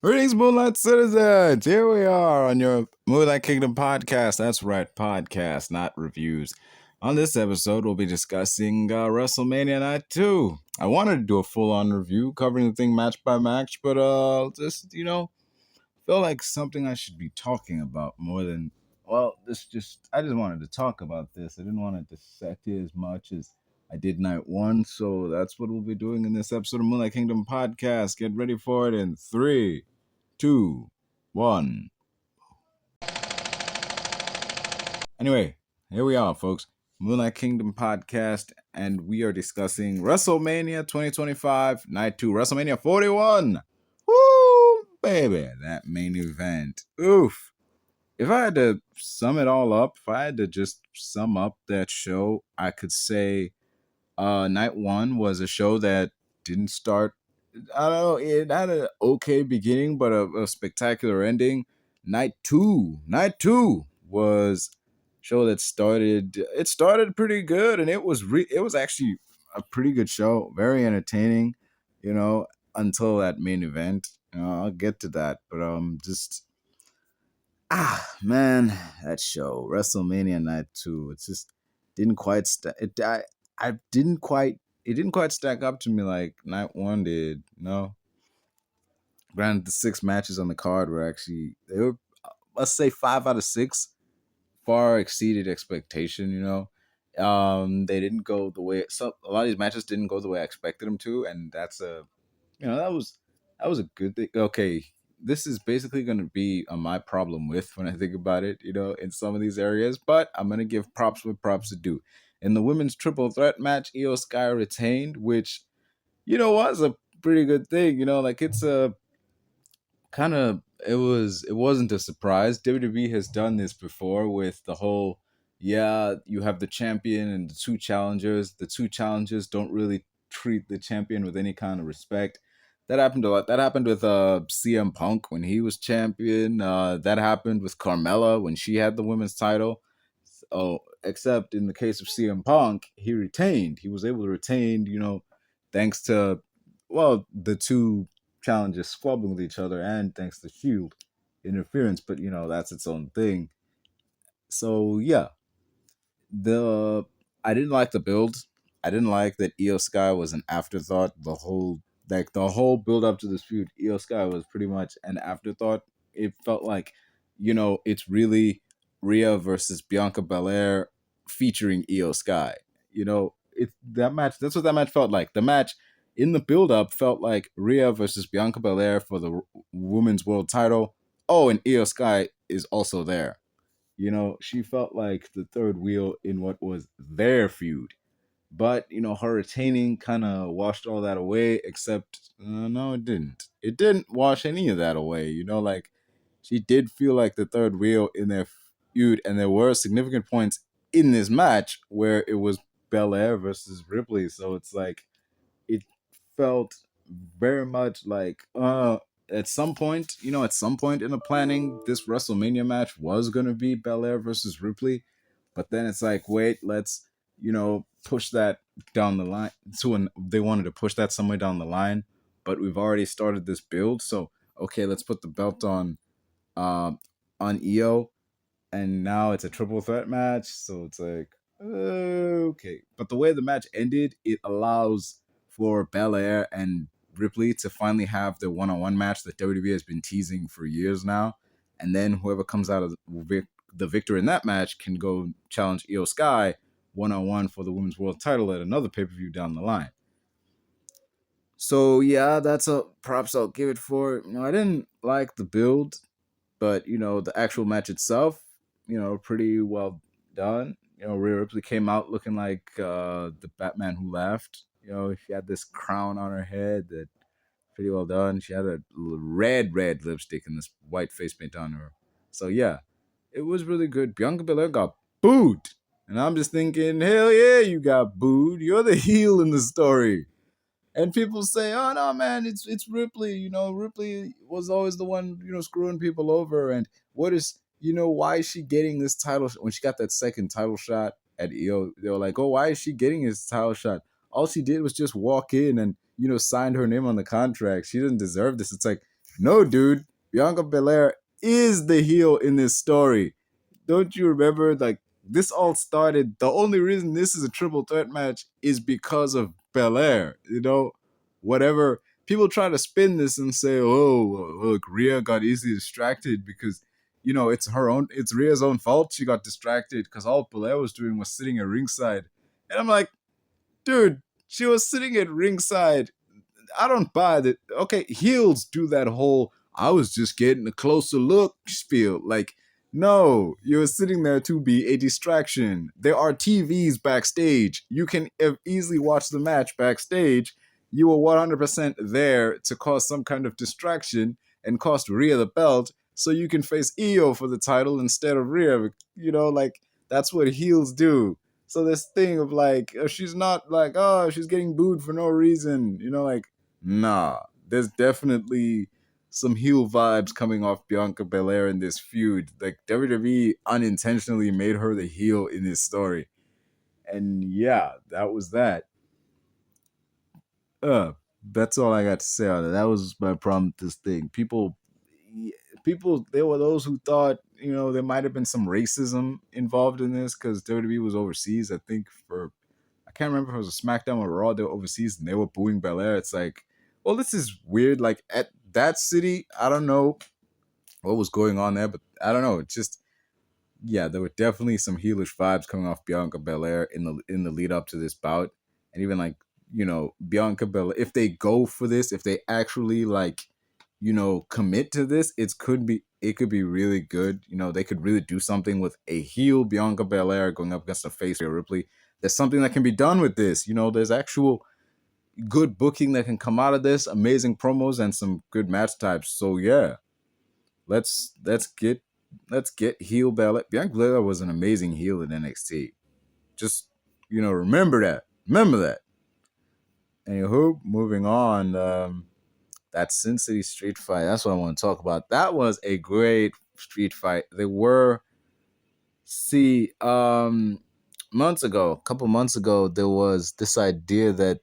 Greetings, Moonlight citizens! Here we are on your Moonlight Kingdom Podcast. That's right, podcast, not reviews. On this episode, we'll be discussing WrestleMania Night 2. I wanted to do a full-on review covering the thing match by match, but feel like something I should be talking about more than, I just wanted to talk about this. I didn't want to dissect it as much as I did night one, so that's what we'll be doing in this episode of Moonlight Kingdom Podcast. Get ready for it in 3, 2, 1. Anyway, here we are, folks. Moonlight Kingdom Podcast, and we are discussing WrestleMania 2025, Night 2, WrestleMania 41. Woo, baby, that main event. Oof. If I had to sum it all up, if I had to just sum up that show, I could say Night 1 was a show that didn't start, I don't know, it had an okay beginning, but a spectacular ending. Night 2 was a show that started pretty good, and it was actually a pretty good show, very entertaining, until that main event. I'll get to that, but man, that show, WrestleMania Night 2, it just didn't quite I didn't quite it didn't quite stack up to me like Night 1 did, Granted, the 6 matches on the card were they were, let's say, 5 out of 6 far exceeded expectation, They didn't go the way, a lot of these matches didn't go the way I expected them to, and that's that was a good thing. Okay, this is basically going to be my problem with when I think about it, in some of these areas, but I'm going to give props where props to do. In the women's triple threat match, Iyo Sky retained, which, was a pretty good thing, like it's a kind of, it wasn't a surprise. WWE has done this before with the whole, you have the champion and the two challengers. The two challengers don't really treat the champion with any kind of respect. That happened a lot. That happened with CM Punk when he was champion. That happened with Carmella when she had the women's title. So, except in the case of CM Punk, he retained. He was able to retain, thanks to, the two challengers squabbling with each other, and thanks to Shield interference. But that's its own thing. So yeah, the I didn't like the build. I didn't like that Iyo Sky was an afterthought. The whole build up to this feud, Iyo Sky was pretty much an afterthought. It felt like, it's really Rhea versus Bianca Belair featuring Iyo Sky. It that match. That's what that match felt like. The match in the build up felt like Rhea versus Bianca Belair for the women's world title. Oh, and Iyo Sky is also there. She felt like the third wheel in what was their feud. But, her retaining kind of washed all that away, except, no, it didn't. It didn't wash any of that away. Like, she did feel like the third wheel in their feud, and there were significant points in this match where it was Belair versus Ripley. So it's like, it felt very much like, at some point in the planning, this WrestleMania match was going to be Belair versus Ripley. But then it's like, wait, let's, push that down the line. They wanted to push that somewhere down the line, but we've already started this build. So, okay, let's put the belt on Iyo. And now it's a triple threat match. So it's like, okay. But the way the match ended, it allows for Belair and Ripley to finally have their one-on-one match that WWE has been teasing for years now. And then whoever comes out of the victor in that match can go challenge Iyo Sky one-on-one for the women's world title at another pay-per-view down the line. So yeah, that's a props I'll give it for. I didn't like the build, but the actual match itself, pretty well done. Rhea Ripley came out looking like the Batman Who Laughed. She had this crown on her head that pretty well done. She had a red lipstick and this white face paint on her. So yeah, it was really good. Bianca Belair got booed. And I'm just thinking, hell yeah, you got booed. You're the heel in the story. And people say, oh no, man, it's Ripley. Ripley was always the one, screwing people over. And why is she getting this title when she got that second title shot at Iyo? They were like, oh, why is she getting this title shot? All she did was just walk in and, signed her name on the contract. She didn't deserve this. It's like, No, dude, Bianca Belair is the heel in this story. Don't you remember? Like, this all started. The only reason this is a triple threat match is because of Belair. Whatever people try to spin this and say, "Oh, look, Rhea got easily distracted because." It's Rhea's own fault. She got distracted because all Belair was doing was sitting at ringside. And I'm like, dude, she was sitting at ringside. I don't buy that. Okay, heels do that whole "I was just getting a closer look" spiel. Like, no, you're sitting there to be a distraction. There are TVs backstage. You can easily watch the match backstage. You were 100% there to cause some kind of distraction and cost Rhea the belt so you can face Iyo for the title instead of Rhea. Like, that's what heels do. So this thing of like, she's not like, oh, she's getting booed for no reason. Like, nah, there's definitely some heel vibes coming off Bianca Belair in this feud. Like, WWE unintentionally made her the heel in this story. And yeah, that was that. Uh, that's all I got to say on it. That was my problem with this thing. People, there were those who thought, there might have been some racism involved in this because WWE was overseas. I think I can't remember if it was a SmackDown or Raw. They were overseas and they were booing Belair. It's like, well, this is weird. Like, at that city, I don't know what was going on there, but I don't know. It's just, yeah, there were definitely some heelish vibes coming off Bianca Belair in the lead up to this bout, and even like, Bianca Belair. If they go for this, if they actually like, commit to this, it could be really good. They could really do something with a heel Bianca Belair going up against a face Rhea Ripley. There's something that can be done with this. There's actual good booking that can come out of this, amazing promos and some good match types. So yeah, let's get heel Belair. Bianca Belair was an amazing heel in NXT. Just remember that. Remember that. Anywho, moving on. That Sin City street fight. That's what I want to talk about. That was a great street fight. They were see a couple months ago, there was this idea that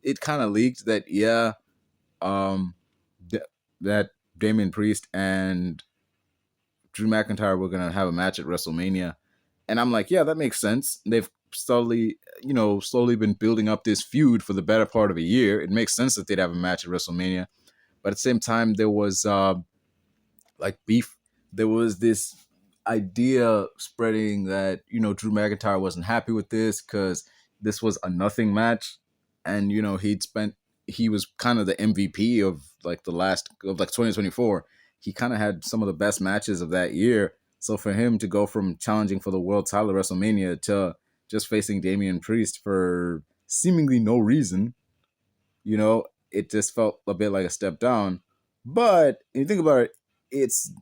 it kind of leaked that um that Damienpriest and Drew McIntyre were gonna have a match at WrestleMania, and I'm like, yeah, that makes sense. They've slowly been building up this feud for the better part of a year. It makes sense that they'd have a match at WrestleMania, but at the same time, there was like beef. There was this idea spreading that Drew McIntyre wasn't happy with this because this was a nothing match, and he was kind of the MVP of like the last of like 2024. He kind of had some of the best matches of that year. So for him to go from challenging for the world title at WrestleMania to just facing Damian Priest for seemingly no reason, it just felt a bit like a step down. But if you think about it, it's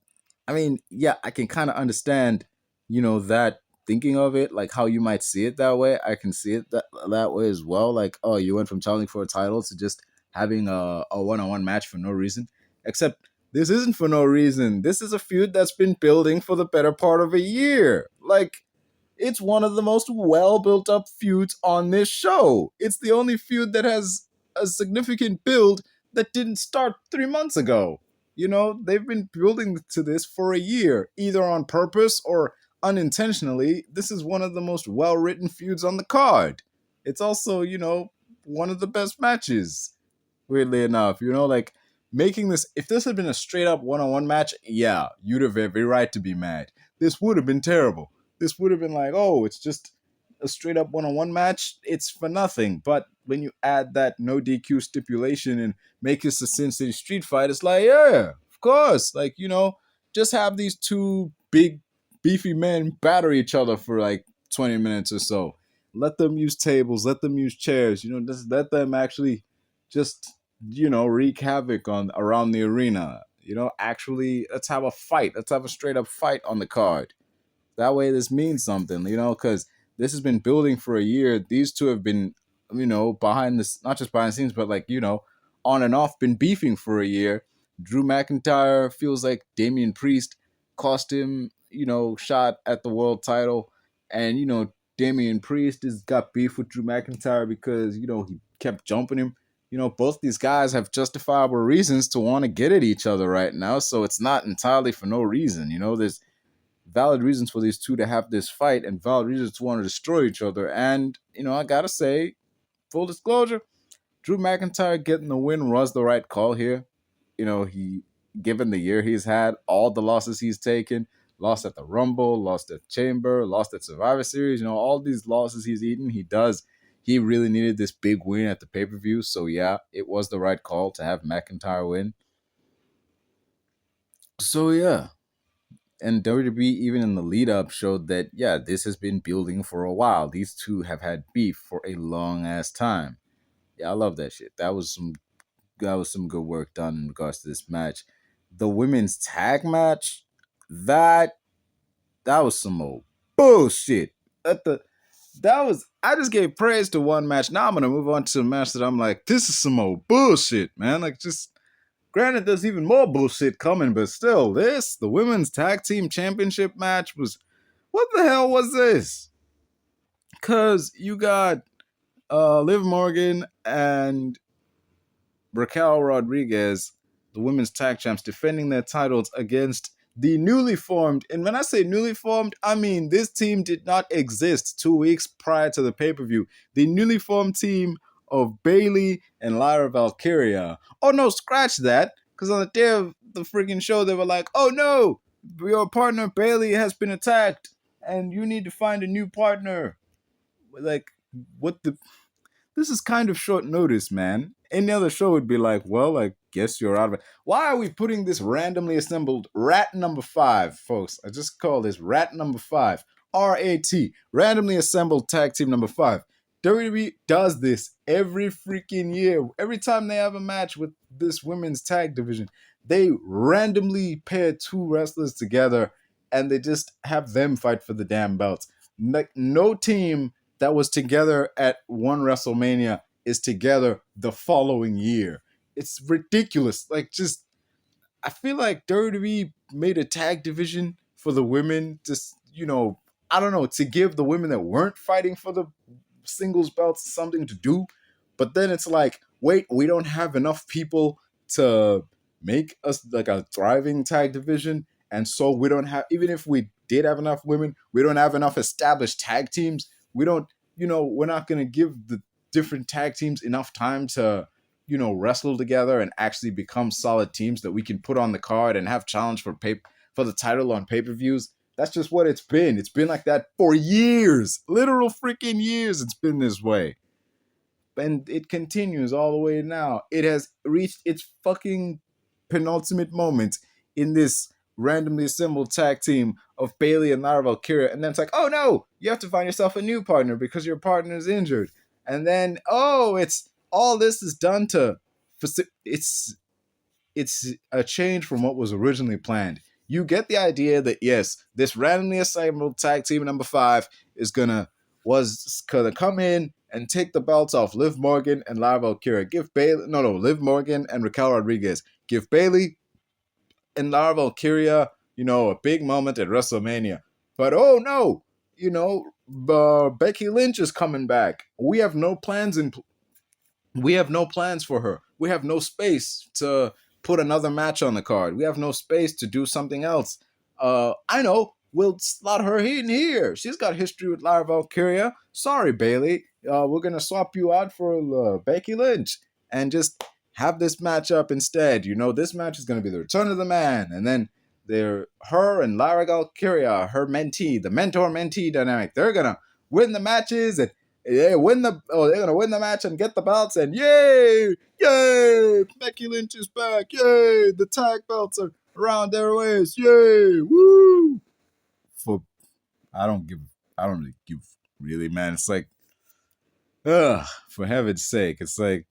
I mean, yeah, I can kind of understand, that thinking of it, like how you might see it that way. I can see it that way as well. Like, oh, you went from challenging for a title to just having a one-on-one match for no reason. Except this isn't for no reason. This is a feud that's been building for the better part of a year. Like, it's one of the most well built up feuds on this show. It's the only feud that has a significant build that didn't start 3 months ago. They've been building to this for a year, either on purpose or unintentionally. This is one of the most well written feuds on the card. It's also, one of the best matches, weirdly enough. Like making this, if this had been a straight up one on one match, yeah, you'd have every right to be mad. This would have been terrible. This would have been like, oh, it's just a straight up one on one match. It's for nothing. But when you add that no DQ stipulation and make this a Sin City street fight, it's like, yeah, of course. Like, just have these two big, beefy men batter each other for like 20 minutes or so. Let them use tables, let them use chairs, just let them actually just, wreak havoc on around the arena. Actually, let's have a fight. Let's have a straight up fight on the card. That way, this means something, because this has been building for a year. These two have been, behind this, not just behind the scenes, but like, on and off, been beefing for a year. Drew McIntyre feels like Damian Priest cost him, shot at the world title. And, Damian Priest has got beef with Drew McIntyre because, he kept jumping him. both these guys have justifiable reasons to want to get at each other right now. So it's not entirely for no reason. There's valid reasons for these two to have this fight and valid reasons to want to destroy each other. And, I got to say, full disclosure, Drew McIntyre getting the win was the right call here. He, given the year he's had, all the losses he's taken, lost at the Rumble, lost at Chamber, lost at Survivor Series, all these losses he's eaten, he really needed this big win at the pay-per-view. So yeah, it was the right call to have McIntyre win. So yeah. And WWE, even in the lead-up, showed that, yeah, this has been building for a while. These two have had beef for a long-ass time. Yeah, I love that shit. That was some good work done in regards to this match. The women's tag match, that was some old bullshit. I just gave praise to one match. Now I'm gonna move on to a match that I'm like, this is some old bullshit, man. Like, just granted, there's even more bullshit coming, but still, the women's tag team championship match was, what the hell was this? Cause you got Liv Morgan and Raquel Rodriguez, the women's tag champs, defending their titles against the newly formed, and when I say newly formed, I mean this team did not exist 2 weeks prior to the pay-per-view. The newly formed team of Bayley and Lyra Valkyria. Oh no, scratch that, because on the day of the freaking show, they were like, oh no, your partner Bayley has been attacked, and you need to find a new partner. Like, what the... This is kind of short notice, man. Any other show would be like, well, I guess you're out of it. Why are we putting this randomly assembled rat number 5, folks? I just call this rat number 5. R-A-T. Randomly assembled tag team number 5. WWE does this every freaking year. Every time they have a match with this women's tag division, they randomly pair 2 wrestlers together and they just have them fight for the damn belts. Like, no team that was together at one WrestleMania is together the following year. It's ridiculous. Like, just, I feel like WWE made a tag division for the women, just, I don't know, to give the women that weren't fighting for the singles belts something to do. But then it's like, wait, we don't have enough people to make us like a thriving tag division. And so we don't have, even if we did have enough women, we don't have enough established tag teams. We don't, we're not going to give the different tag teams enough time to, wrestle together and actually become solid teams that we can put on the card and have challenge for the title on pay-per-views. That's just what it's been. It's been like that for years. Literal freaking years it's been this way. And it continues all the way now. It has reached its fucking penultimate moment in this randomly assembled tag team of Bayley and Lyra Valkyria, and then it's like, oh no, you have to find yourself a new partner because your partner is injured. And then, it's all this is done to, it's a change from what was originally planned. You get the idea that, yes, this randomly assembled tag team number 5 was gonna come in and take the belts off Liv Morgan and Lyra Valkyria. Liv Morgan and Raquel Rodriguez. Give Bayley and Lyra Valkyria, a big moment at WrestleMania. But oh no, Becky Lynch is coming back. We have no plans for her. We have no space to put another match on the card. We have no space to do something else. I know, we'll slot her in here. She's got history with Lyra Valkyria. Sorry, Bayley. We're gonna swap you out for Becky Lynch and just have this match up instead. This match is going to be the return of the man. And then her and Lyra Valkyria, her mentee, the mentor-mentee dynamic, they're going to win the matches and they're going to win the match and get the belts and yay, Becky Lynch is back, yay, the tag belts are around their waist, yay, woo. I don't really give, really, man. It's like, for heaven's sake, it's like,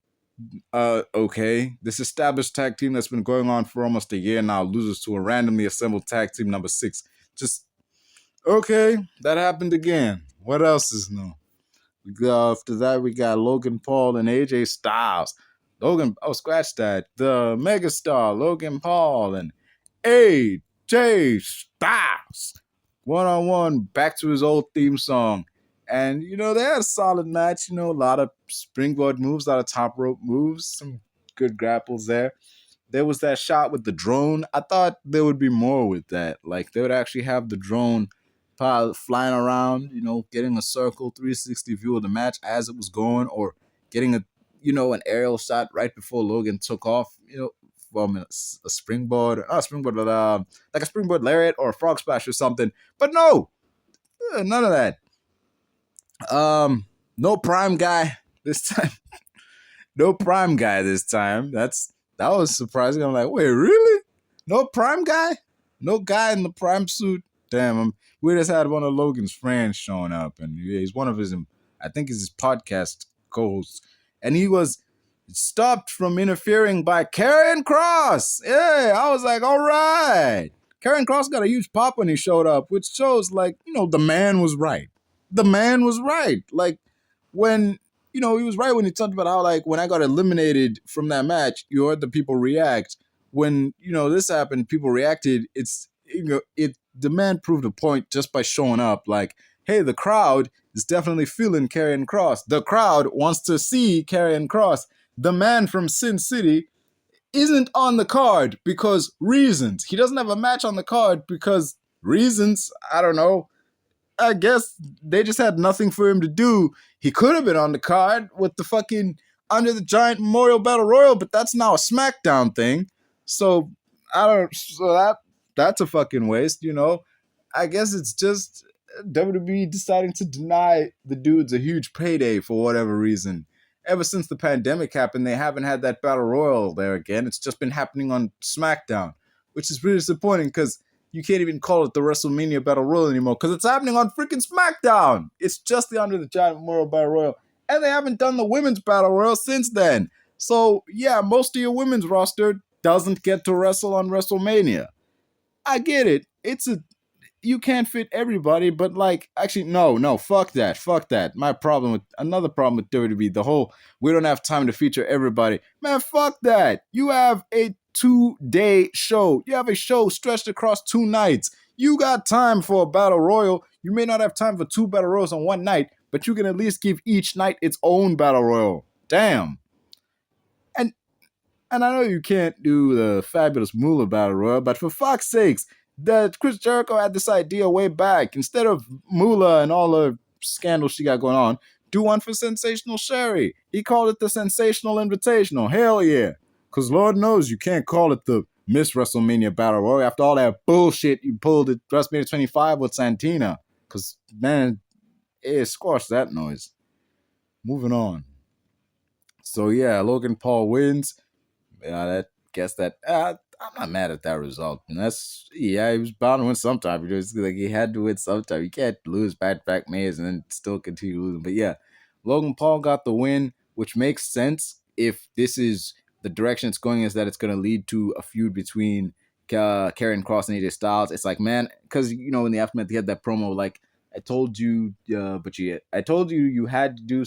okay, this established tag team that's been going on for almost a year now loses to a randomly assembled tag team number 6. Just, okay, that happened again. What else is new? After that, we got Logan Paul and ajstyles. Scratch that. The megastar Logan Paul and AJ Styles. One-on-one, back to his old theme song. And, they had a solid match, a lot of springboard moves, a lot of top rope moves, some good grapples there. There was that shot with the drone. I thought there would be more with that. Like, they would actually have the drone flying around, getting a circle 360 view of the match as it was going, or getting an aerial shot right before Logan took off, from a springboard, not a springboard, but like a springboard lariat or a frog splash or something. But no, none of that. No prime guy this time. No prime guy this time. That was surprising. I'm like, wait, really? No prime guy? No guy in the prime suit? Damn, we just had one of Logan's friends showing up, and he's one of his, I think he's his podcast co-hosts, and he was stopped from interfering by Karrion Kross. Yeah, I was like, all right. Karrion Kross got a huge pop when he showed up, which shows, like, the man was right. The man was right. Like, when, he was right when he talked about how, like, when I got eliminated from that match, you heard the people react. When, this happened, people reacted. The man proved a point just by showing up. Like, hey, the crowd is definitely feeling Karrion Kross. The crowd wants to see Karrion Kross. The man from Sin City isn't on the card because reasons. He doesn't have a match on the card because reasons. I don't know. I guess they just had nothing for him to do. He could have been on the card with the fucking Under the Giant Memorial Battle Royal, but that's now a SmackDown thing. So that's a fucking waste, I guess it's just WWE deciding to deny the dudes a huge payday for whatever reason. Ever since the pandemic happened, they haven't had that Battle Royal there again. It's just been happening on SmackDown, which is really disappointing because you can't even call it the WrestleMania Battle Royal anymore because it's happening on freaking SmackDown. It's just the Under the Giant Memorial Battle Royal, and they haven't done the Women's Battle Royal since then. So, yeah, most of your women's roster doesn't get to wrestle on WrestleMania. I get it. You can't fit everybody, but like, actually, no, fuck that. Another problem with WWE, the whole, we don't have time to feature everybody. Man, fuck that. You have a 2-day show. You have a show stretched across 2 nights. You got time for a battle royal. You may not have time for 2 battle royals on one night, but you can at least give each night its own battle royal. Damn. And I know you can't do the Fabulous Moolah Battle Royal, but for fuck's sakes, Chris Jericho had this idea way back. Instead of Moolah and all the scandals she got going on, do one for Sensational Sherry. He called it the Sensational Invitational. Hell yeah. Because Lord knows you can't call it the Miss WrestleMania Battle Royal after all that bullshit you pulled at WrestleMania 25 with Santina. Because, man, squash that noise. Moving on. So, yeah, Logan Paul wins. I'm not mad at that result. And he was bound to win sometime. Like, he had to win sometime. You can't lose back-to-back Mayors and then still continue losing. But yeah, Logan Paul got the win, which makes sense if this is the direction it's going, is that it's going to lead to a feud between Karrion Kross and AJ Styles. It's like, man, because, in the aftermath, he had that promo, like, I told you you had to do,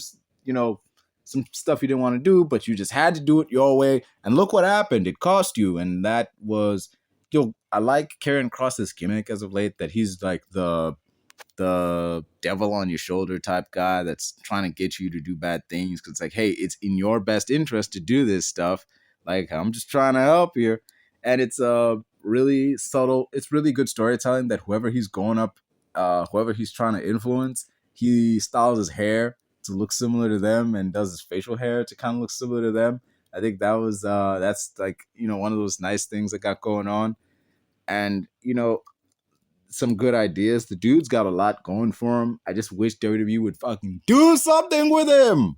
some stuff you didn't want to do, but you just had to do it your way. And look what happened. It cost you. And that was, I like Karrion Kross's gimmick as of late, that he's like the devil on your shoulder type guy that's trying to get you to do bad things. Cause it's like, hey, it's in your best interest to do this stuff. Like, I'm just trying to help here. And it's really subtle. It's really good storytelling that whoever he's going up, whoever he's trying to influence, he styles his hair to look similar to them and does his facial hair to kind of look similar to them. I think that was that's like, one of those nice things that got going on. And, some good ideas. The dude's got a lot going for him. I just wish WWE would fucking do something with him.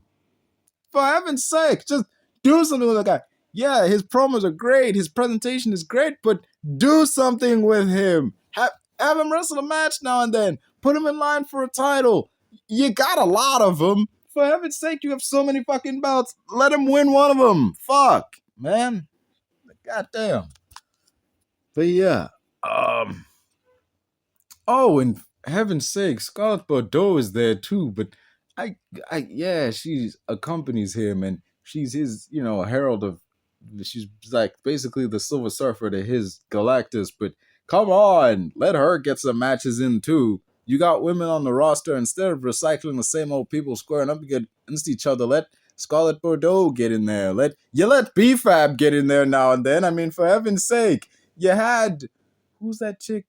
For heaven's sake, just do something with the guy. Yeah, his promos are great. His presentation is great, but do something with him. Have him wrestle a match now and then. Put him in line for a title. You got a lot of them. For heaven's sake, you have so many fucking belts. Let him win one of them. Fuck, man. Goddamn. But yeah. Oh, and heaven's sake, Scarlett Bordeaux is there too. But she accompanies him, and she's his, a herald of. She's like basically the Silver Surfer to his Galactus. But come on, let her get some matches in too. You got women on the roster. Instead of recycling the same old people squaring up against each other, let Scarlett Bordeaux get in there. Let BFAB get in there now and then. I mean, for heaven's sake, you had who's that chick?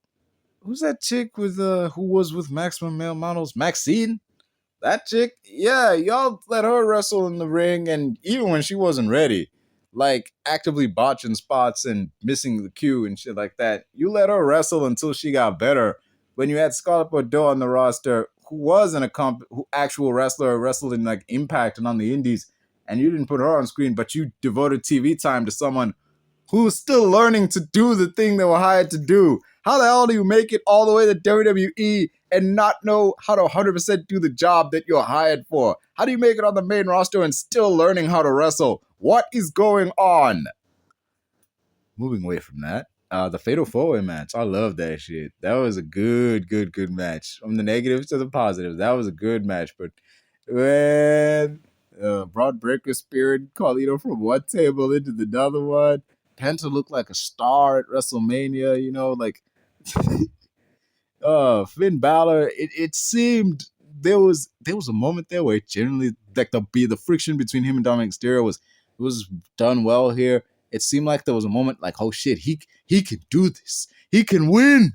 Who's that chick with who was with Maximum Male Models? Maxine? That chick? Yeah, y'all let her wrestle in the ring, and even when she wasn't ready, like actively botching spots and missing the cue and shit like that, you let her wrestle until she got better. When you had Scarlett Bordeaux on the roster, who was who actual wrestler, wrestled in like Impact and on the Indies, and you didn't put her on screen, but you devoted TV time to someone who's still learning to do the thing they were hired to do. How the hell do you make it all the way to WWE and not know how to 100% do the job that you're hired for? How do you make it on the main roster and still learning how to wrestle? What is going on? Moving away from that, the Fatal 4-Way match. I love that shit. That was a good match. From the negatives to the positives, that was a good match. But when bronbreakker spirit Carlito from one table into the other one, Penta looked like a star at WrestleMania, like Finn Balor. It seemed there was a moment there where it generally like the friction between him and Dominic Mysterio was done well here. It seemed like there was a moment like, oh shit, he can do this. He can win.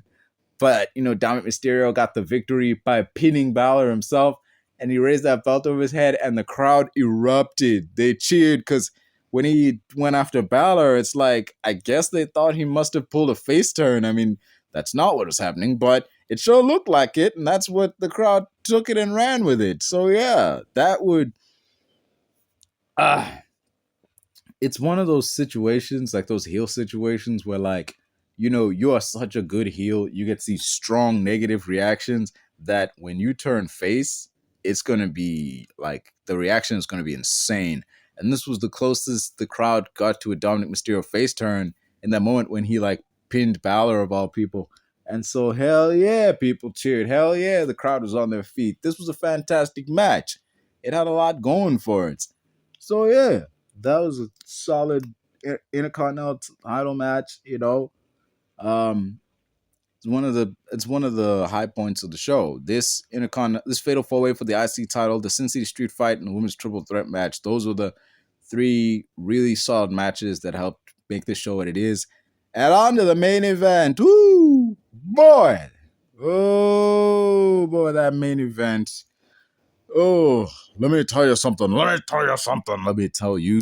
But, Dominic Mysterio got the victory by pinning Balor himself, and he raised that belt over his head, and the crowd erupted. They cheered because when he went after Balor, it's like, I guess they thought he must have pulled a face turn. I mean, that's not what was happening, but it sure looked like it, and that's what the crowd took it and ran with it. So yeah, that would... it's one of those situations, like those heel situations where like, you are such a good heel, you get these strong negative reactions that when you turn face, it's going to be like, the reaction is going to be insane. And this was the closest the crowd got to a Dominic Mysterio face turn in that moment when he like pinned Balor of all people. And so hell yeah, people cheered. Hell yeah, the crowd was on their feet. This was a fantastic match. It had a lot going for it. So yeah, that was a solid Intercontinental title match, it's one of the high points of the show. This Fatal 4-Way for the IC title, the Sin City Street Fight, and the Women's Triple Threat match. Those were the three really solid matches that helped make this show what it is. And on to the main event. Woo! Boy! Oh, boy, that main event. Oh, let me tell you something. Let me tell you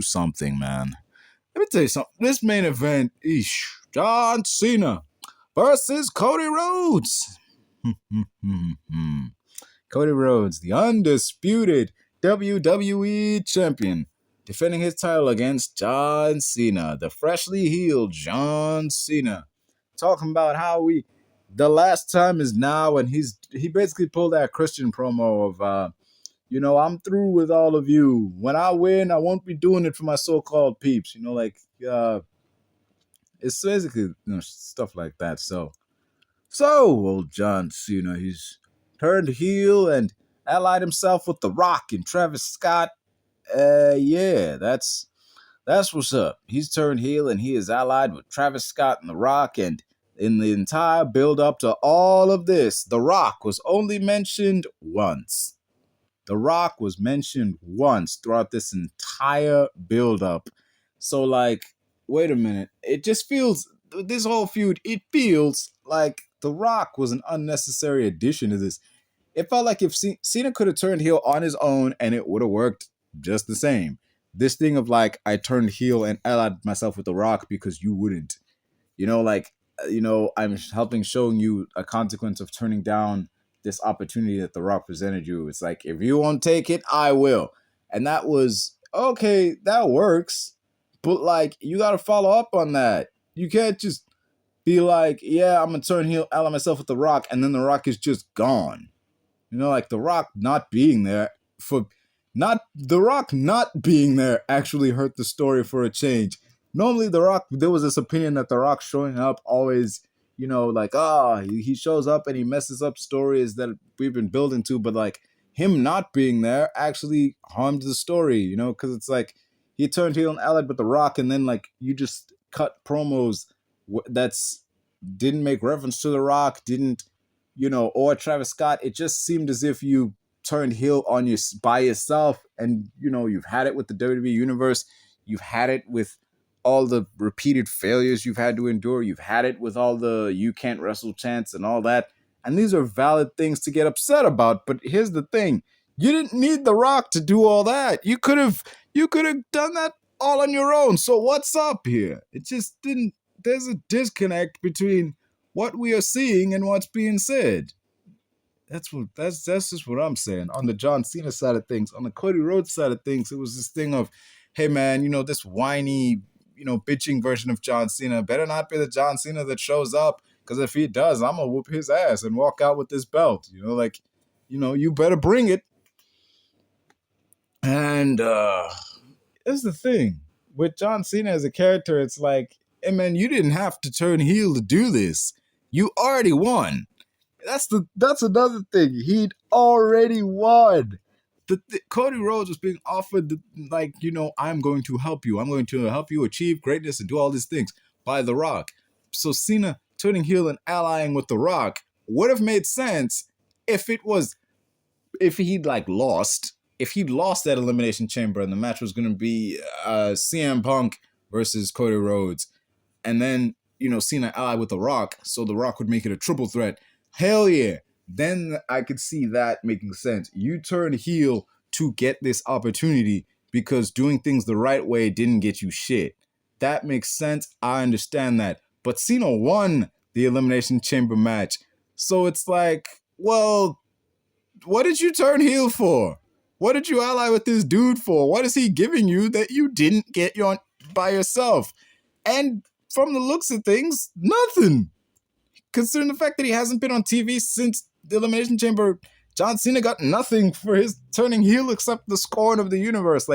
something, man. Let me tell you something. This main event, John Cena versus Cody Rhodes. Cody Rhodes, the undisputed WWE champion, defending his title against John Cena, the freshly healed John Cena. Talking about how the last time is now, and he basically pulled that Christian promo of, I'm through with all of you. When I win, I won't be doing it for my so-called peeps. It's basically stuff like that. So old John Cena, he's turned heel and allied himself with The Rock and Travis Scott. Yeah, that's what's up. He's turned heel and he is allied with Travis Scott and The Rock. And in the entire build-up to all of this, The Rock was only mentioned once. The Rock was mentioned once throughout this entire build-up. So, like, wait a minute. It just feels, this whole feud, it feels like The Rock was an unnecessary addition to this. It felt like if Cena could have turned heel on his own and it would have worked just the same. This thing of, like, I turned heel and allied myself with The Rock because you wouldn't. I'm showing you a consequence of turning down this opportunity that The Rock presented you. It's like, if you won't take it, I will. And that was, okay, that works. But, like, you got to follow up on that. You can't just be like, yeah, I'm going to turn heel, ally myself with The Rock, and then The Rock is just gone. Like, The Rock not being there actually hurt the story for a change. Normally, The Rock, there was this opinion that The Rock showing up always, he shows up and he messes up stories that we've been building to, but like him not being there actually harmed the story, because it's like he turned heel and allied with The Rock, and then like you just cut promos that's didn't make reference to The Rock, didn't or Travis Scott, it just seemed as if you turned heel on by yourself, and you've had it with the WWE universe, you've had it with all the repeated failures you've had to endure, you've had it with all the "you can't wrestle" chants and all that, and these are valid things to get upset about. But here's the thing: you didn't need The Rock to do all that. You could have done that all on your own. So what's up here? It just didn't. There's a disconnect between what we are seeing and what's being said. That's just what I'm saying. On the John Cena side of things, on the Cody Rhodes side of things, it was this thing of, hey man, this whiny, bitching version of John Cena better not be the John Cena that shows up, because if he does, I'm gonna whoop his ass and walk out with this belt. You better bring it. And here's the thing with John Cena as a character, it's like, hey man, you didn't have to turn heel to do this. You already won. That's another thing. He'd already won. Cody Rhodes was being offered I'm going to help you. I'm going to help you achieve greatness and do all these things by The Rock. So Cena turning heel and allying with The Rock would have made sense if he'd lost. If he'd lost that Elimination Chamber and the match was going to be CM Punk versus Cody Rhodes, and then Cena allied with The Rock, so The Rock would make it a triple threat. Hell yeah. Then I could see that making sense. You turn heel to get this opportunity because doing things the right way didn't get you shit. That makes sense. I understand that. But Cena won the Elimination Chamber match. So it's like, well, what did you turn heel for? What did you ally with this dude for? What is he giving you that you didn't get by yourself? And from the looks of things, nothing. Considering the fact that he hasn't been on TV since the Elimination Chamber, John Cena got nothing for his turning heel except the scorn of the universe.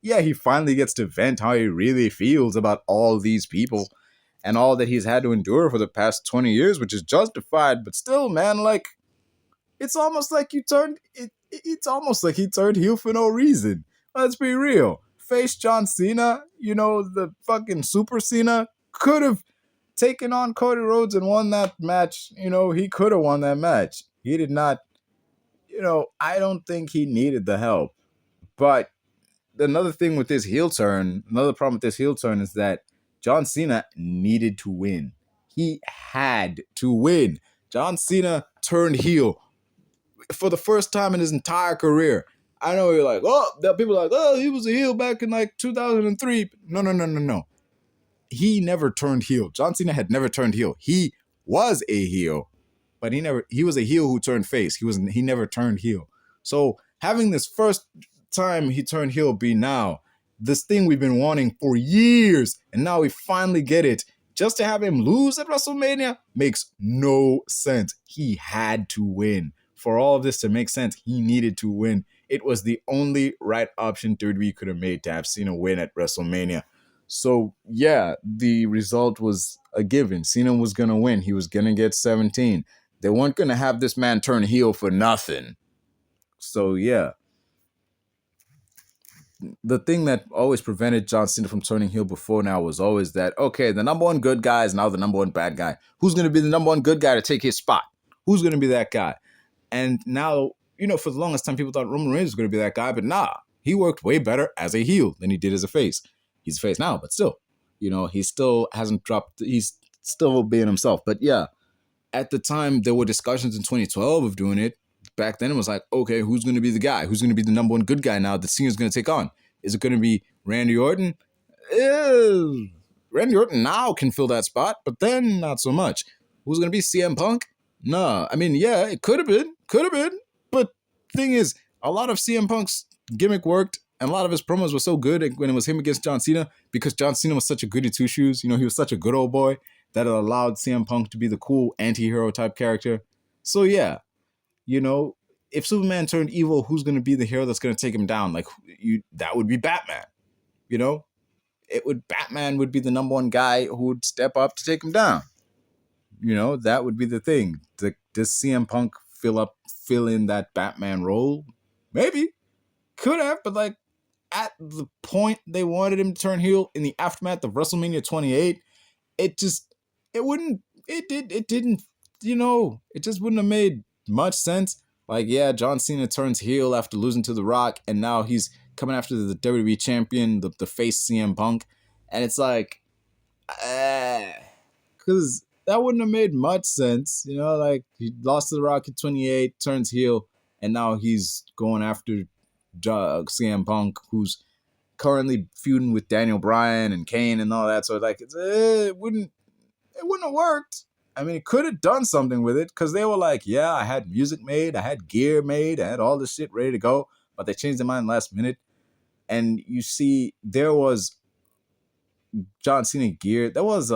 Yeah, he finally gets to vent how he really feels about all these people and all that he's had to endure for the past 20 years, which is justified. But still, man, it's almost like it's almost like he turned heel for no reason. Let's be real. Face John Cena, the fucking Super Cena, could have taken on Cody Rhodes and won that match. He could have won that match. He did not, I don't think he needed the help. But another thing with this heel turn, another problem with this heel turn is that John Cena needed to win. He had to win. John Cena turned heel for the first time in his entire career. I know you're like, people are like, he was a heel back in 2003. No. He never turned heel. John Cena had never turned heel. He was a heel, but he was a heel who turned face. He never turned heel. So having this first time he turned heel be now, this thing we've been wanting for years, and now we finally get it. Just to have him lose at WrestleMania makes no sense. He had to win. For all of this to make sense, he needed to win. It was the only right option WWE could have made to have Cena win at WrestleMania. So, yeah, the result was a given. Cena was going to win. He was going to get 17. They weren't going to have this man turn heel for nothing. So, yeah. The thing that always prevented John Cena from turning heel before now was always that, okay, the number one good guy is now the number one bad guy. Who's going to be the number one good guy to take his spot? Who's going to be that guy? And now, for the longest time, people thought Roman Reigns was going to be that guy, but nah. He worked way better as a heel than he did as a face. He's a face now, but still, he still hasn't dropped. He's still being himself. But yeah, at the time, there were discussions in 2012 of doing it. Back then, it was like, okay, who's going to be the guy? Who's going to be the number one good guy now that Cena's going to take on? Is it going to be Randy Orton? Randy Orton now can fill that spot, but then not so much. Who's going to be CM Punk? Nah. I mean, yeah, it could have been. But thing is, a lot of CM Punk's gimmick worked. And a lot of his promos were so good when it was him against John Cena, because John Cena was such a goody two-shoes. He was such a good old boy that it allowed CM Punk to be the cool anti-hero type character. So yeah, if Superman turned evil, who's going to be the hero that's going to take him down? That would be Batman. Batman would be the number one guy who would step up to take him down. That would be the thing. Does CM Punk fill in that Batman role? Maybe. Could have, but at the point they wanted him to turn heel in the aftermath of WrestleMania 28, it didn't it just wouldn't have made much sense. Like, yeah, John Cena turns heel after losing to The Rock, and now he's coming after the WWE champion, the face CM Punk. And it's like, because that wouldn't have made much sense. Like, he lost to The Rock at 28, turns heel, and now he's going after CM Punk, who's currently feuding with Daniel Bryan and Kane and all that. So, like, it wouldn't have worked. I mean, it could have done something with it, because they were like, yeah, I had music made, I had gear made, I had all this shit ready to go, but they changed their mind last minute. And you see, there was John Cena gear. There was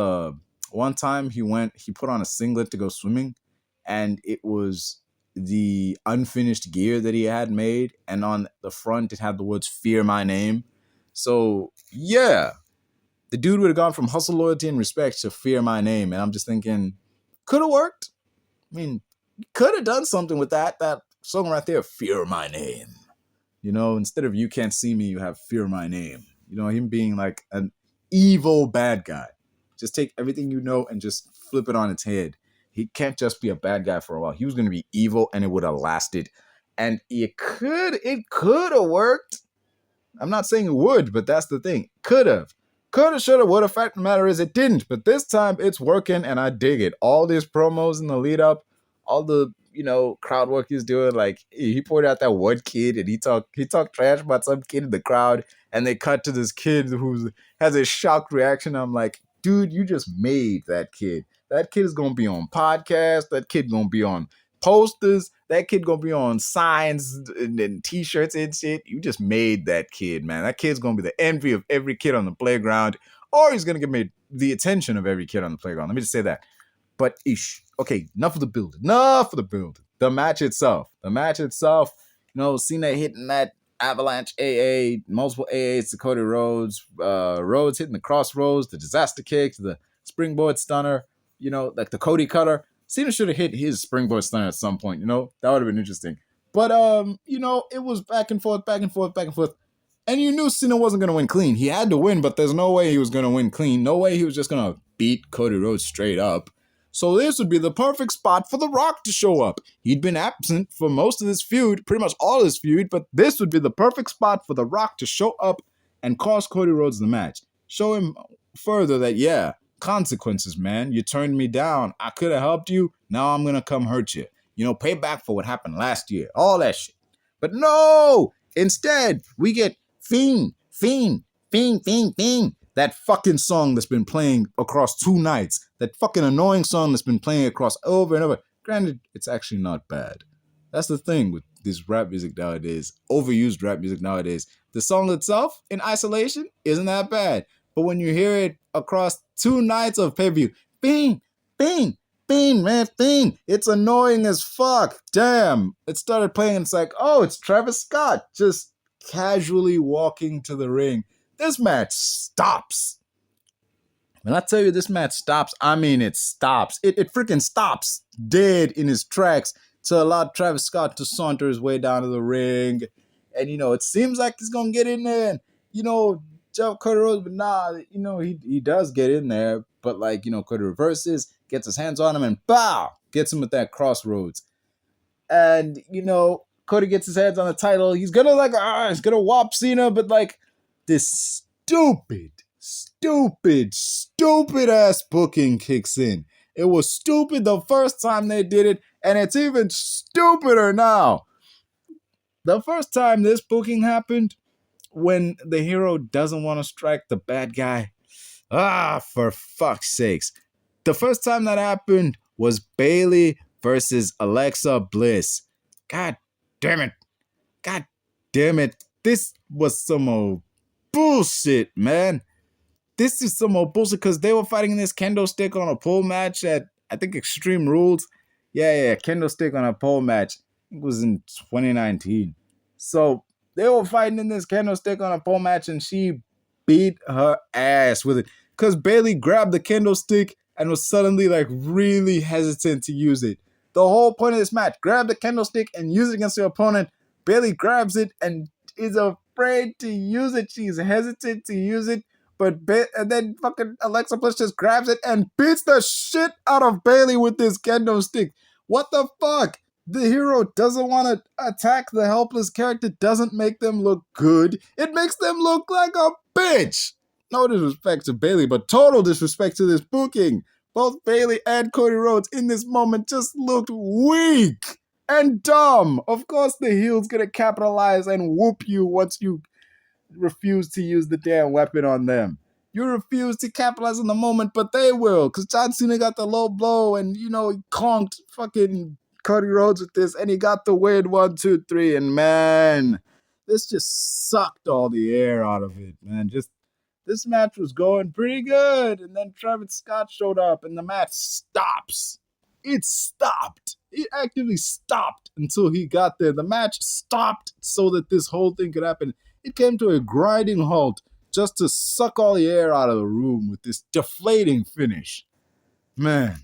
one time he put on a singlet to go swimming, and it was the unfinished gear that he had made, and on the front it had the words "Fear My Name." So yeah, the dude would have gone from hustle, loyalty, and respect to "Fear My Name," and I'm just thinking, could have worked. I mean, could have done something with that song right there, "Fear My Name." Instead of "You Can't See Me," you have "Fear My Name." Him being like an evil bad guy. Just take everything and just flip it on its head. He can't just be a bad guy for a while. He was going to be evil, and it would have lasted. And it could have worked. I'm not saying it would, but that's the thing. Could have, should have, would have. Fact of the matter is, it didn't. But this time, it's working, and I dig it. All these promos in the lead up, all the crowd work he's doing. Like, he pointed out that one kid, and he talked trash about some kid in the crowd, and they cut to this kid who has a shocked reaction. I'm like, dude, you just made that kid. That kid is gonna be on podcasts. That kid gonna be on posters. That kid gonna be on signs and t-shirts and shit. You just made that kid, man. That kid's gonna be the envy of every kid on the playground, or he's gonna get made the attention of every kid on the playground. Let me just say that. But okay, enough of the build. The match itself. Cena hitting that avalanche AA, multiple AAs to Cody Rhodes. Rhodes hitting the crossroads, the disaster kick, the springboard stunner. Like the Cody cutter. Cena should have hit his springboard stunner at some point. That would have been interesting. But it was back and forth. And you knew Cena wasn't going to win clean. He had to win, but there's no way he was going to win clean. No way he was just going to beat Cody Rhodes straight up. So this would be the perfect spot for The Rock to show up. He'd been absent for most of this feud, pretty much all his feud, but this would be the perfect spot for The Rock to show up and cost Cody Rhodes the match. Show him further that, yeah, consequences, man. You turned me down. I could have helped you. Now I'm going to come hurt you. Pay back for what happened last year. All that shit. But no! Instead, we get Fiend. That fucking song that's been playing across 2 nights. That fucking annoying song that's been playing across over and over. Granted, it's actually not bad. That's the thing with this rap music nowadays. Overused rap music nowadays. The song itself, in isolation, isn't that bad. But when you hear it across 2 nights of pay-per-view, Fiend, man, Fiend. It's annoying as fuck. Damn. It started playing and it's like, oh, it's Travis Scott. Just casually walking to the ring. This match stops. When I tell you this match stops, I mean it stops. It freaking stops dead in his tracks to allow Travis Scott to saunter his way down to the ring. And, it seems like he's going to get in there and, jump Cody Rhodes, but nah, he does get in there. But, Cody reverses, gets his hands on him, and bow! Gets him with that crossroads. And, Cody gets his hands on the title. He's gonna whop Cena, but this stupid ass booking kicks in. It was stupid the first time they did it, and it's even stupider now. The first time this booking happened, when the hero doesn't want to strike the bad guy, for fuck's sakes. The first time that happened was Bayley versus Alexa Bliss. God damn it. This was some old bullshit, man. This is some old bullshit because they were fighting in this kendo stick on a pole match at, I think, Extreme Rules. Yeah, kendo stick on a pole match. It was in 2019. So they were fighting in this kendo stick on a pole match, and she beat her ass with it because Bayley grabbed the kendo stick and was suddenly really hesitant to use it. The whole point of this match, grab the kendo stick and use it against your opponent. Bayley grabs it and is afraid to use it. She's hesitant to use it, and then fucking Alexa Bliss just grabs it and beats the shit out of Bayley with this kendo stick. What the fuck? The hero doesn't want to attack the helpless character, doesn't make them look good. It makes them look like a bitch. No disrespect to Bayley, but total disrespect to this booking. Both Bayley and Cody Rhodes in this moment just looked weak and dumb. Of course, the heel's gonna capitalize and whoop you once you refuse to use the damn weapon on them. You refuse to capitalize on the moment, but they will, because John Cena got the low blow and, he conked fucking Cody Rhodes with this, and he got the win 1, 2, 3, and man, this just sucked all the air out of it, man. This match was going pretty good, and then Travis Scott showed up, and the match stops. It stopped. It actively stopped until he got there. The match stopped so that this whole thing could happen. It came to a grinding halt just to suck all the air out of the room with this deflating finish. Man.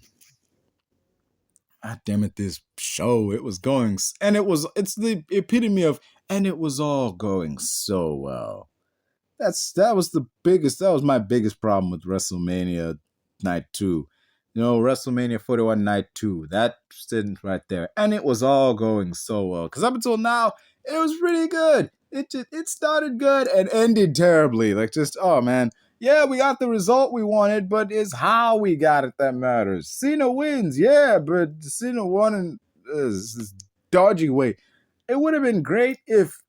God damn it, this show, it was going, and it's the epitome of, and it was all going so well. That was my biggest problem with WrestleMania Night 2. WrestleMania 41 Night 2, that sitting right there. And it was all going so well. Because up until now, it was really good. It started good and ended terribly. Oh man. Yeah, we got the result we wanted, but it's how we got it that matters. Cena wins, yeah, but Cena won in this dodgy way. It would have been great if,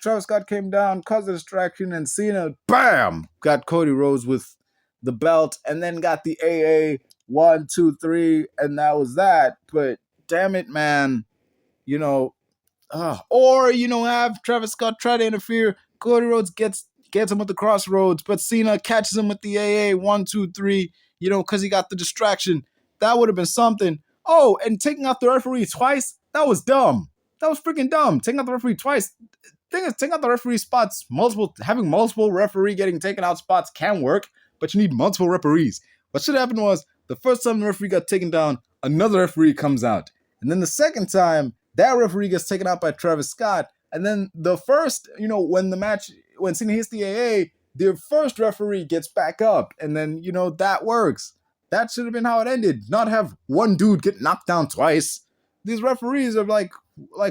Travis Scott came down, caused a distraction, and Cena, bam, got Cody Rhodes with the belt, and then got the AA 1, 2, 3, and that was that. But damn it, man, or have Travis Scott try to interfere. Cody Rhodes gets him with the crossroads, but Cena catches him with the AA 1, 2, 3. Because he got the distraction. That would have been something. Oh, and taking out the referee twice. That was dumb. That was freaking dumb. Taking out the referee twice. Thing is, taking out the referee spots, having multiple referee getting taken out spots can work, but you need multiple referees. What should happen was, the first time the referee got taken down, another referee comes out. And then the second time, that referee gets taken out by Travis Scott. And then the first, when Cena hits the AA, the first referee gets back up. And then, that works. That should have been how it ended. Not have one dude get knocked down twice. These referees are like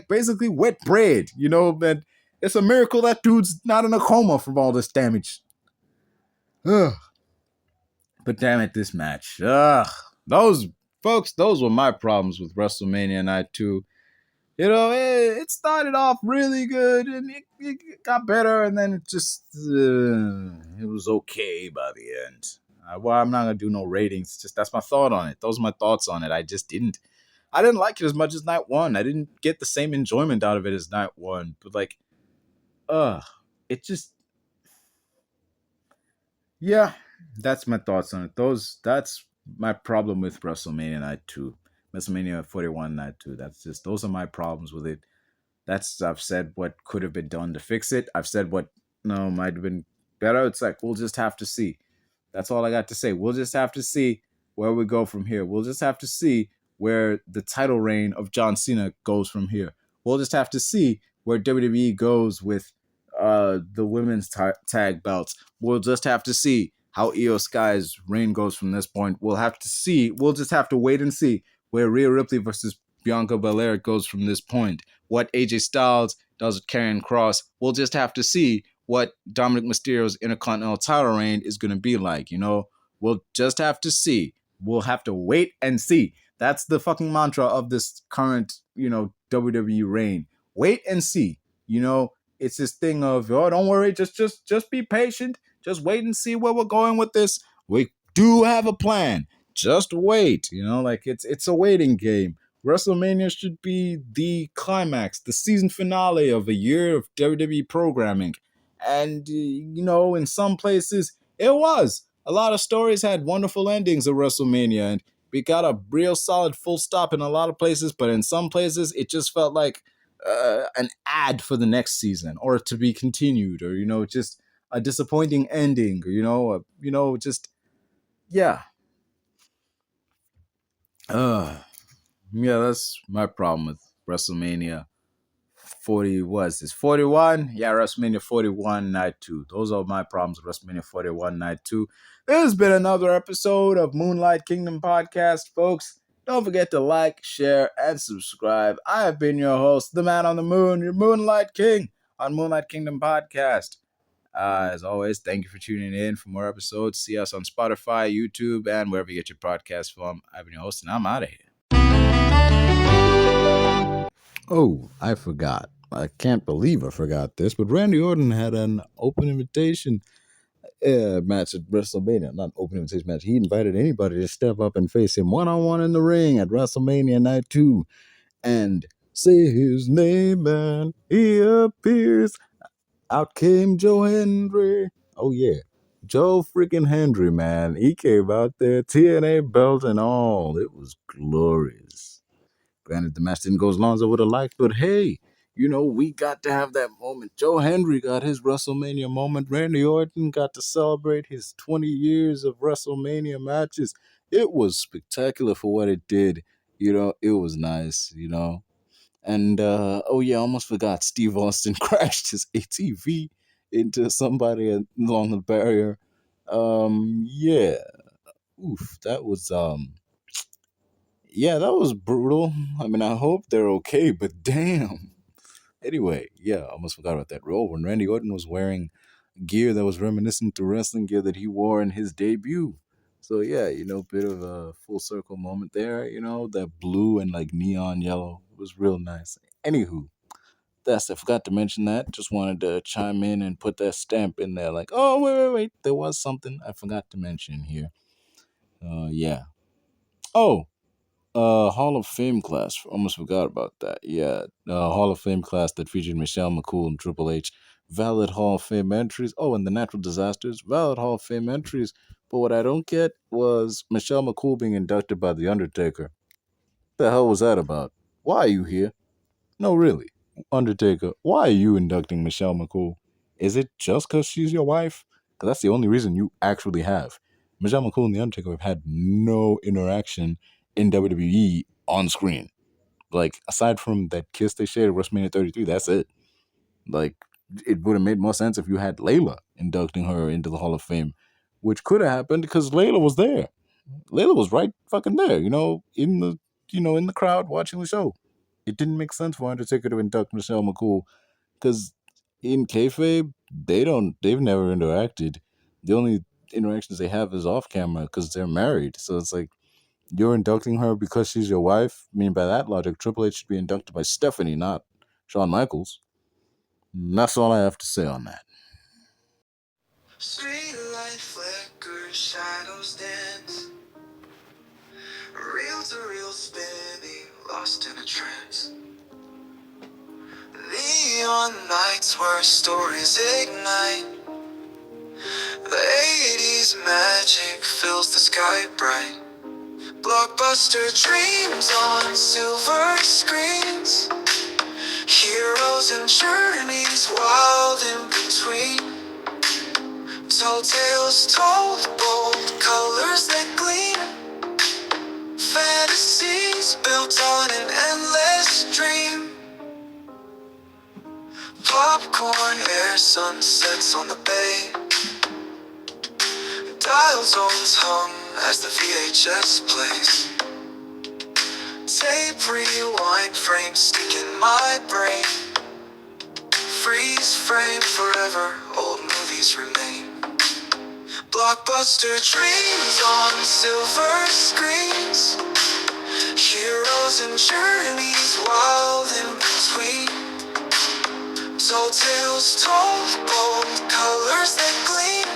basically wet bread, that it's a miracle that dude's not in a coma from all this damage. Ugh. But damn it, this match. Those were my problems with WrestleMania Night 2. It started off really good, and it got better, and then it just, it was okay by the end. I'm not going to do no ratings. Just that's my thought on it. Those are my thoughts on it. I didn't like it as much as Night 1. I didn't get the same enjoyment out of it as Night 1. But it just, yeah, that's my thoughts on it. That's my problem with WrestleMania Night 2. WrestleMania 41 Night 2. Those are my problems with it. I've said what could have been done to fix it. I've said what, might have been better. It's like, we'll just have to see. That's all I got to say. We'll just have to see where we go from here. We'll just have to see where the title reign of John Cena goes from here. We'll just have to see where WWE goes with the women's tag belts. We'll just have to see how Iyo Sky's reign goes from this point. We'll just have to wait and see where Rhearipley versus Biancabelair goes from this point. What ajstyles does with Karrion Kross. We'll just have to see what Dominic Mysterio's Intercontinental title reign is going to be like. We'll just have to see. We'll have to wait and see. That's the fucking mantra of this current, WWE reign. Wait and see. It's this thing of, don't worry, just be patient. Just wait and see where we're going with this. We do have a plan. Just wait. It's a waiting game. WrestleMania should be the climax, the season finale of a year of WWE programming. And, in some places, it was. A lot of stories had wonderful endings of WrestleMania, and we got a real solid full stop in a lot of places, but in some places, it just felt like an ad for the next season, or to be continued, or, just a disappointing ending, or, just, yeah. Yeah, that's my problem with WrestleMania 40 was this 41? Yeah, WrestleMania 41 Night 2. Those are my problems with WrestleMania 41 Night 2. This has been another episode of Moonlight Kingdom Podcast, folks. Don't forget to like, share, and subscribe. I have been your host, the man on the moon, your Moonlight King on Moonlight Kingdom Podcast. As always, thank you for tuning in for more episodes. See us on Spotify, YouTube, and wherever you get your podcast from. I've been your host, and I'm out of here. Oh, I forgot. I can't believe I forgot this, but Randy Orton had an open invitation match at WrestleMania. Not open invitation match. He invited anybody to step up and face him one-on-one in the ring at WrestleMania Night 2 and say his name, and he appears. Out came Joe Hendry. Oh, yeah. Joe freaking Hendry, man. He came out there, TNA belt and all. It was glorious. Granted, the match didn't go as long as I would have liked, but hey, we got to have that moment. Joe Hendry got his WrestleMania moment. Randy Orton got to celebrate his 20 years of WrestleMania matches. It was spectacular for what it did. It was nice, And, oh yeah, I almost forgot. Steve Austin crashed his ATV into somebody along the barrier. Yeah. Oof, that was, yeah, that was brutal. I mean, I hope they're okay, but damn. Anyway, yeah, I almost forgot about that role when Randy Orton was wearing gear that was reminiscent to wrestling gear that he wore in his debut. So yeah, bit of a full circle moment there. That blue and like neon yellow was real nice. Anywho, I forgot to mention that. Just wanted to chime in and put that stamp in there. Like, oh wait, there was something I forgot to mention here. Yeah. Oh, Hall of Fame class. Almost forgot about that. Yeah, Hall of Fame class that featured Michelle McCool and Triple H. Valid Hall of Fame entries. Oh, and the natural disasters. Valid Hall of Fame entries. But what I don't get was Michelle McCool being inducted by The Undertaker. The hell was that about? Why are you here? No, really. Undertaker, why are you inducting Michelle McCool? Is it just because she's your wife? Because that's the only reason you actually have. Michelle McCool and The Undertaker have had no interaction in WWE on screen. Like, aside from that kiss they shared at WrestleMania 33, that's it. Like, it would have made more sense if you had Layla inducting her into the Hall of Fame, which could have happened because Layla was there. Layla was right fucking there, in the crowd watching the show. It didn't make sense for Undertaker to induct Michelle McCool because in kayfabe, they've never interacted. The only interactions they have is off camera because they're married. So it's like, you're inducting her because she's your wife? I mean, by that logic, Triple H should be inducted by Stephanie, not Shawn Michaels. And that's all I have to say on that. Street light flickers, shadows dance. Reel to reel spinning, lost in a trance. Neon nights where stories ignite. The 80s magic fills the sky bright. Blockbuster dreams on silver screens. Heroes and journeys wild in between. Tall tales told, bold colors that gleam. Fantasies built on an endless dream. Popcorn air, sunsets on the bay. Dial tones hum as the VHS plays. Tape rewind, frames stick in my brain. Freeze frame forever, old movies remain. Blockbuster dreams on silver screens. Heroes and journeys wild in between. Tall tales told, bold colors that gleam.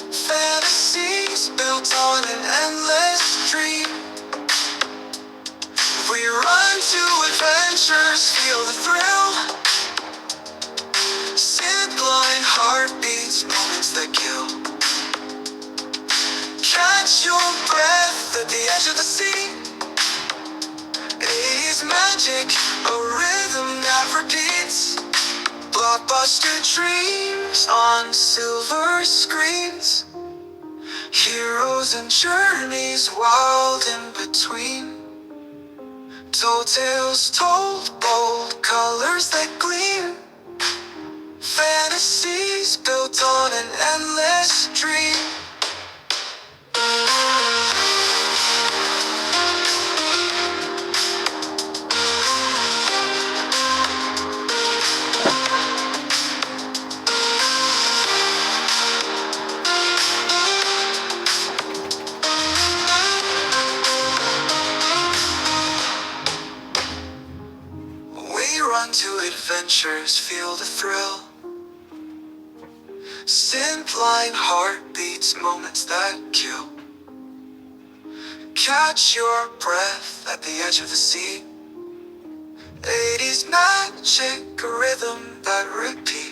Fantasies built on an endless dream. We run to adventures, feel the thrill. Synth-line heartbeats, moments that kill. Catch your breath at the edge of the sea. 80s magic, a rhythm that repeats. Blockbuster dreams on silver screens. Heroes and journeys wild in between. Tall tales told, bold colors that gleam. Fantasies built on an endless dream. We run to adventures, feel the thrill. Sin-blind heartbeats, moments that kill. Catch your breath at the edge of the sea. 80s magic, a rhythm that repeats.